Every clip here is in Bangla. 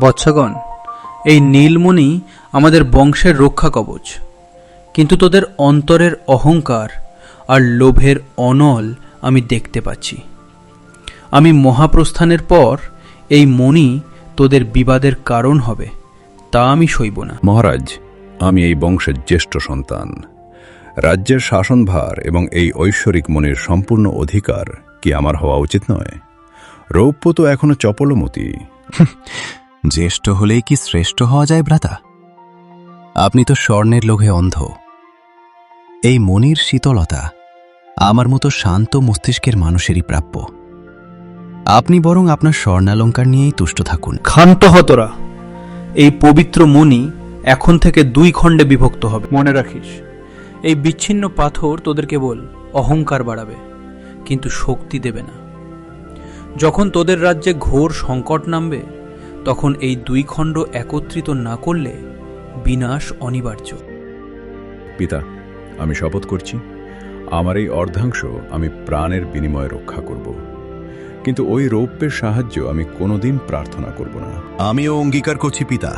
বৎসগণ, এই নীলমণি আমাদের বংশের রক্ষা কবচ, কিন্তু তোদের অন্তরের অহংকার আর লোভের অনল আমি দেখতে পাচ্ছি। আমি মহাপ্রস্থানের পর এই মণি তোদের বিবাদের কারণ হবে, তা আমি সইব না। মহারাজ, আমি এই বংশের জ্যেষ্ঠ সন্তান। রাজ্যের শাসনভার এবং এই ঐশ্বরিক মনির সম্পূর্ণ অধিকার কি আমার হওয়া উচিত নয়? রৌপ্য তো এখনো চপলমতি। জ্যেষ্ঠ হলেই কি শ্রেষ্ঠ হওয়া যায় ভ্রাতা? আপনি তো স্বর্ণের লোভে অন্ধ। এই মনির শীতলতা আমার মতো শান্ত মস্তিষ্কের মানুষেরই প্রাপ্য। আপনি বরং আপনার স্বর্ণালঙ্কার নিয়েই তুষ্ট থাকুন। ক্ষান্ত হতরা, এই পবিত্র মণি এখন থেকে 2 খণ্ডে বিভক্ত হবে। মনে রাখিস, এই বিচ্ছিন্ন পাথর তোদের কেবল অহংকার বাড়াবে, কিন্তু শক্তি দেবে না। যখন তোদের রাজ্যে ঘোর সংকট নামবে, তখন এই 2 খণ্ড একত্রিত না করলে বিনাশ অনিবার্য। পিতা, আমি শপথ করছি, আমার এই অর্ধাংশ আমি প্রাণের বিনিময়ে রক্ষা করব, কিন্তু ওই রৌপ্যের সাহায্য আমি কোনোদিন প্রার্থনা করব না। আমিও অঙ্গীকার করছি পিতা,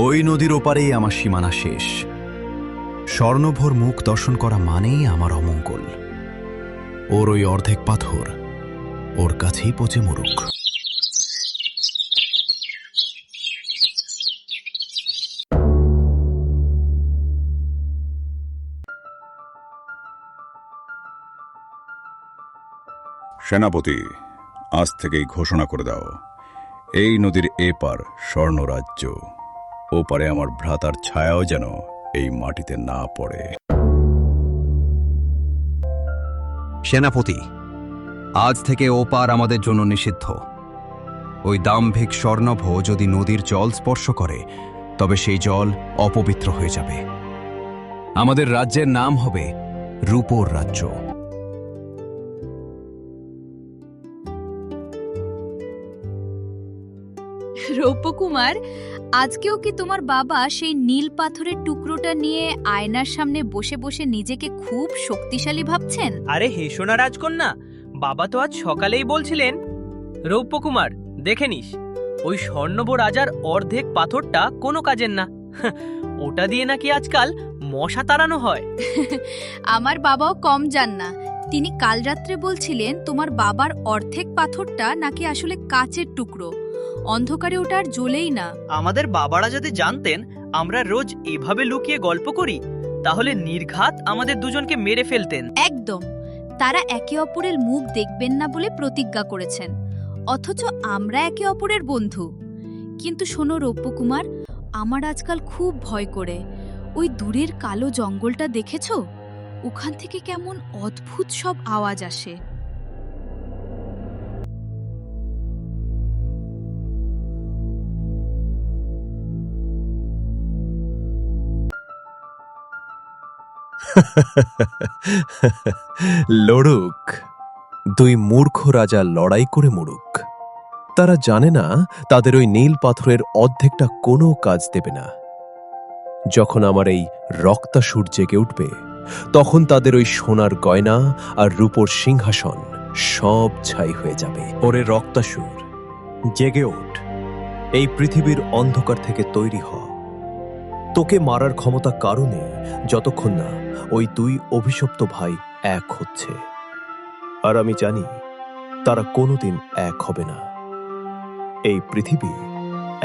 ওই নদীর ওপারেই আমার সীমানা শেষ। স্বর্ণভোর মুখ দর্শন করা মানেই আমার অমঙ্গল। ওর ওই অর্ধেক পাথর ওর কাছেই পচে মরুক। সেনাপতি, আজ থেকেই ঘোষণা করে দাও, এই নদীর এপার স্বর্ণরাজ্য, ওপারে আমার ভ্রাতার ছায়াও যেন এই মাটিতে না পড়ে। সেনাপতি, আজ থেকে ওপার আমাদের জন্য নিষিদ্ধ। ওই দাম্ভিক স্বর্ণভ যদি নদীর জল স্পর্শ করে, তবে সেই জল অপবিত্র হয়ে যাবে। আমাদের রাজ্যের নাম হবে রূপোর রাজ্য। রৌপ্যকুমার, আজকেও কি তোমার বাবা সেই নীল পাথরের টুকরোটা নিয়ে আয়নার সামনে বসে বসে নিজেকে খুব শক্তিশালী ভাবছেন? আরে হেসো না রাজকন্যা, বাবা তো আজ সকালেই বলছিলেন। রৌপ্যকুমার, দেখে নিস, ওই স্বর্ণভ রাজার অর্ধেক পাথরটা কোনো কাজের না। ওটা দিয়ে নাকি আজকাল মশা তাড়ানো হয়। আমার বাবাও কম যান না। তিনি কাল রাত্রে বলছিলেন তোমার বাবার অর্ধেক পাথরটা নাকি আসলে কাচের টুকরো, অন্ধকারে ওটা আর জ্বলেই না। আমাদের বাবারা যদি জানতেন আমরা রোজ এভাবে লুকিয়ে গল্প করি, তাহলে নির্ঘাত আমাদের দুজনকে মেরে ফেলতেন। একদম, তারা একে অপরের মুখ দেখবেন না বলে প্রতিজ্ঞা করেছেন, অথচ আমরা একে অপরের বন্ধু। কিন্তু শোনো রৌপ্যকুমার, আমার আজকাল খুব ভয় করে। ওই দূরের কালো জঙ্গলটা দেখেছ? ওখান থেকে কেমন অদ্ভুত সব আওয়াজ আসে। লড়ুক, 2 মূর্খ রাজা লড়াই করে মরুক। তারা জানে না তাদের ওই নীল পাথরের অর্ধেকটা কোনো কাজ দেবে না। যখন আমার এই রক্তাসুর জেগে উঠবে, তখন তাদের ওই সোনার গয়না আর রূপোর সিংহাসন সব ছাই হয়ে যাবে। ওরে রক্তাসুর, জেগে ওঠ, এই পৃথিবীর অন্ধকার থেকে তৈরি হ। তোকে মারার ক্ষমতা কারণে যতক্ষণ না ওই 2 অভিশপ্ত ভাই এক হচ্ছে। আর আমি জানি তারা কোনোদিন এক হবে না। এই পৃথিবী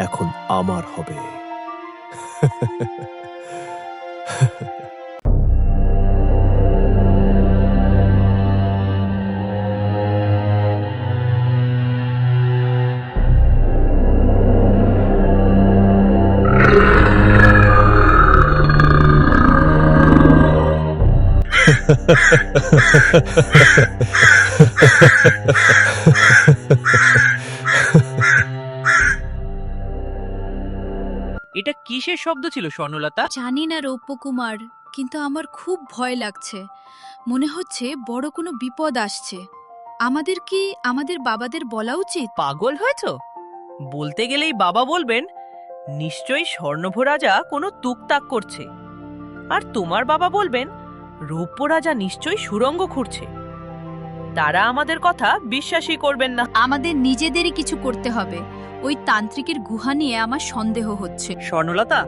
এখন আমার হবে। এটা কিসের শব্দ ছিল স্বর্ণলতা? জানি না রৌপ্যকুমার, কিন্তু আমার খুব ভয় লাগছে। মনে হচ্ছে বড় কোনো বিপদ আসছে। আমাদের কি আমাদের বাবাদের বলা উচিত? পাগল হয়েছ? বলতে গেলেই বাবা বলবেন নিশ্চয়ই স্বর্ণভ রাজা কোনো তুকতাক করছে, আর তোমার বাবা বলবেন রৌপ্য রাজা নিশ্চয়ই সুড়ঙ্গ খুঁড়ছে। তারা আমাদের কথা বিশ্বাসই করবেন না। আমাদের নিজেদেরই কিছু করতে হবে। ওই তান্ত্রিকের গুহা নিয়ে আমার সন্দেহ হচ্ছে। স্বর্ণলতা,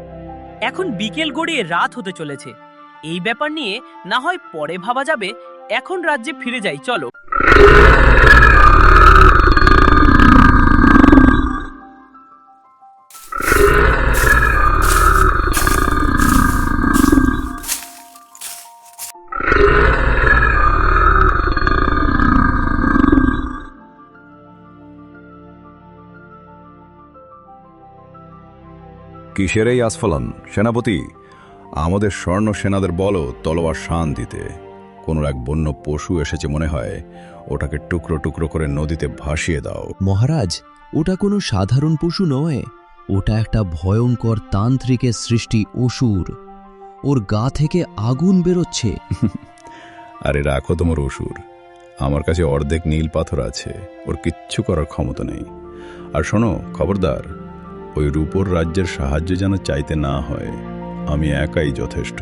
এখন বিকেল গড়িয়ে রাত হতে চলেছে। এই ব্যাপার নিয়ে না হয় পরে ভাবা যাবে, এখন রাজ্যে ফিরে যাই, চলো। কিসের এই আস্ফালন সেনাপতি? আমাদের স্বর্ণ সেনাদের বলো তলোয়ার শান দিতে। কোনো এক বন্য পশু এসেছে মনে হয়, ওটাকে টুকরো টুকরো করে নদীতে ভাসিয়ে দাও। মহারাজ, ওটা কোনো সাধারণ পশু নয়, ওটা একটা ভয়ঙ্কর তান্ত্রিকের সৃষ্টি অসুর। ওর গা থেকে আগুন বেরোচ্ছে। আরে রাখো তোমার অসুর, আমার কাছে অর্ধেক নীল পাথর আছে, ওর কিচ্ছু করার ক্ষমতা নেই। আর শোনো, খবরদার, ওই রূপোর রাজ্যের সাহায্য যেন চাইতে না হয়, আমি একাই যথেষ্ট।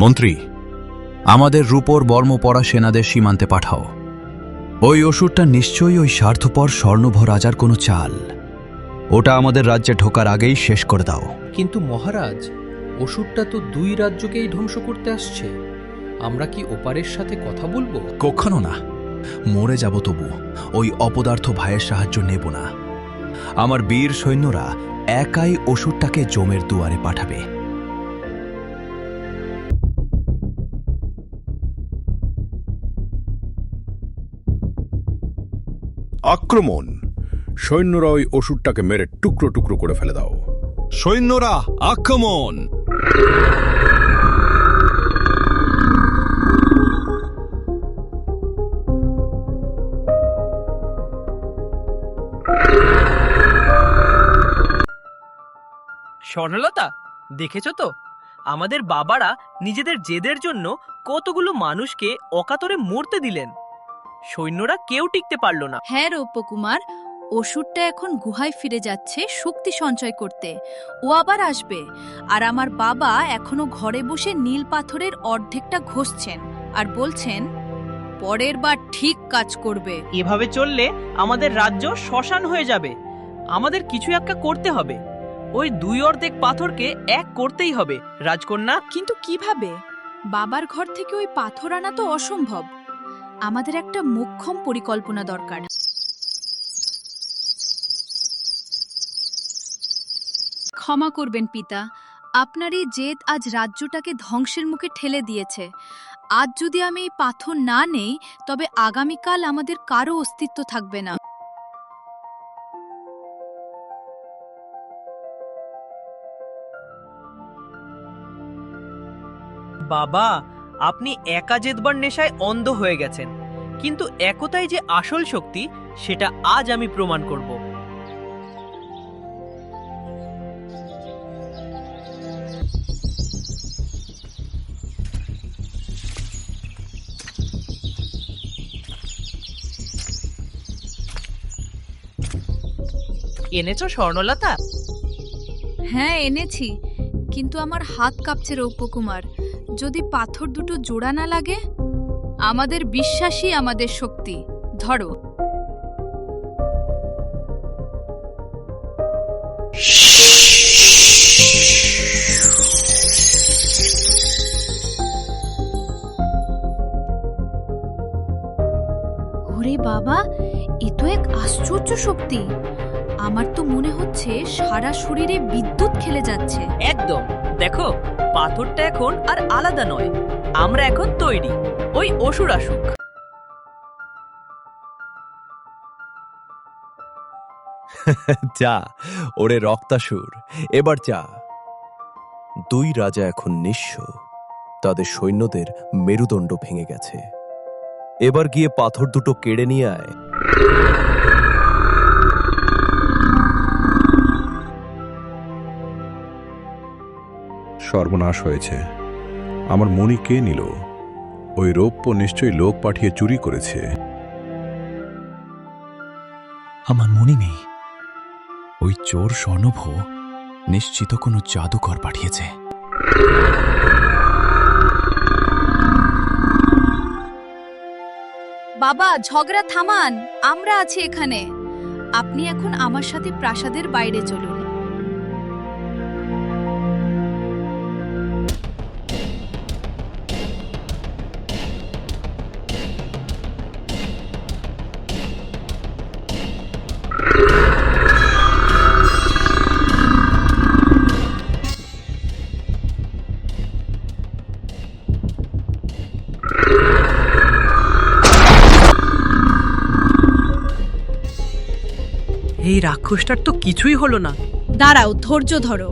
মন্ত্রী, আমাদের রূপোর বর্ম পরা সেনাদের সীমান্তে পাঠাও। ওই অসুরটা নিশ্চয়ই ওই স্বার্থপর স্বর্ণভর রাজার কোনো চাল। ওটা আমাদের রাজ্যে ঢোকার আগেই শেষ করে দাও। কিন্তু মহারাজ, অসুরটা তো 2 রাজ্যকেই ধ্বংস করতে আসছে। আমরা কি ওপারের সাথে কথা বলবো? কখনো না, মরে যাব তবু ওই অপদার্থ ভাইয়ের সাহায্য নেব না। আমার বীর সৈন্যরা একাই অসুরটাকে জমের দুয়ারে পাঠাবে। আক্রমণ! সৈন্যরা ওই অসুরটাকে মেরে টুকরো টুকরো করে ফেলে দাও। সৈন্যরা আক্রমণ! স্বর্ণলতা, দেখেছ তো আমাদের বাবারা নিজেদের জেদের জন্য কতগুলো মানুষকে অকাতরে মরতে দিলেন। সৈন্যরা কেউ টিকতে পারল না। হ্যাঁ রৌপ্যকুমার, অসুরটা এখন গুহায় ফিরে যাচ্ছে শক্তি সঞ্চয় করতে। ও আবার আসবে। আর আমার বাবা এখনো ঘরে বসে নীল পাথরের অর্ধেকটা ঘষছেন আর বলছেন পরের বার ঠিক কাজ করবে। এভাবে চললে আমাদের রাজ্য শ্মশান হয়ে যাবে। আমাদের কিছু একটা করতে হবে। ওই 2 অর্ধেক পাথরকে এক করতেই হবে রাজকন্যা। কিন্তু কিভাবে? বাবার ঘর থেকে ওই পাথর আনা তো অসম্ভব। আমাদের একটা মোক্ষম পরিকল্পনা দরকার। ক্ষমা করবেন পিতা, আপনার এই জেদ আজ রাজ্যটাকে ধ্বংসের মুখে ঠেলে দিয়েছে। আজ যদি আমি এই পাথর না নেই, তবে আগামীকাল আমাদের কারো অস্তিত্ব থাকবে না। বাবা, আপনি একা জেদবার নেশায় অন্ধ হয়ে গেছেন, কিন্তু একতাই যে আসল শক্তি সেটা আজ আমি প্রমাণ করব। এনেছো স্বর্ণলতা? হ্যাঁ এনেছি, কিন্তু আমার হাত কাঁপছে রৌপ্যকুমার। যদি পাথর দুটো জোড়া না লাগে? আমাদের বিশ্বাসই আমাদের শক্তি। ধরো। ওরে বাবা, এ তো এক আশ্চর্য শক্তি। আমার তো মনে হচ্ছে সারা শরীরে বিদ্যুৎ খেলে যাচ্ছে। একদম, দেখো পাথরটা এখন আর আলাদা নয়। আমরা এখন তৈরি, ওই অসুর আসুক। যা ওরে রক্তাসুর, এবার যা। 2 রাজা এখন নিঃস্ব, তাদের সৈন্যদের মেরুদণ্ড ভেঙে গেছে। এবার গিয়ে পাথর দুটো কেড়ে নিয়ে আয়। সর্বনাশ হয়েছে। আমার মণি কে নিল? ওই রৌপ্য নিশ্চয়ই লোক পাঠিয়ে চুরি করেছে। আমার মনে নেই। ওই চোর স্বর্ণভ নিশ্চিত কোনো জাদুকর পাঠিয়েছে। বাবা ঝগড়া থামান, আমরা আছি এখানে। আপনি এখন আমার সাথে প্রাসাদের বাইরে চলুন। এই রাক্ষসটার তো কিছুই হলো না। দাঁড়াও, ধৈর্য ধরো।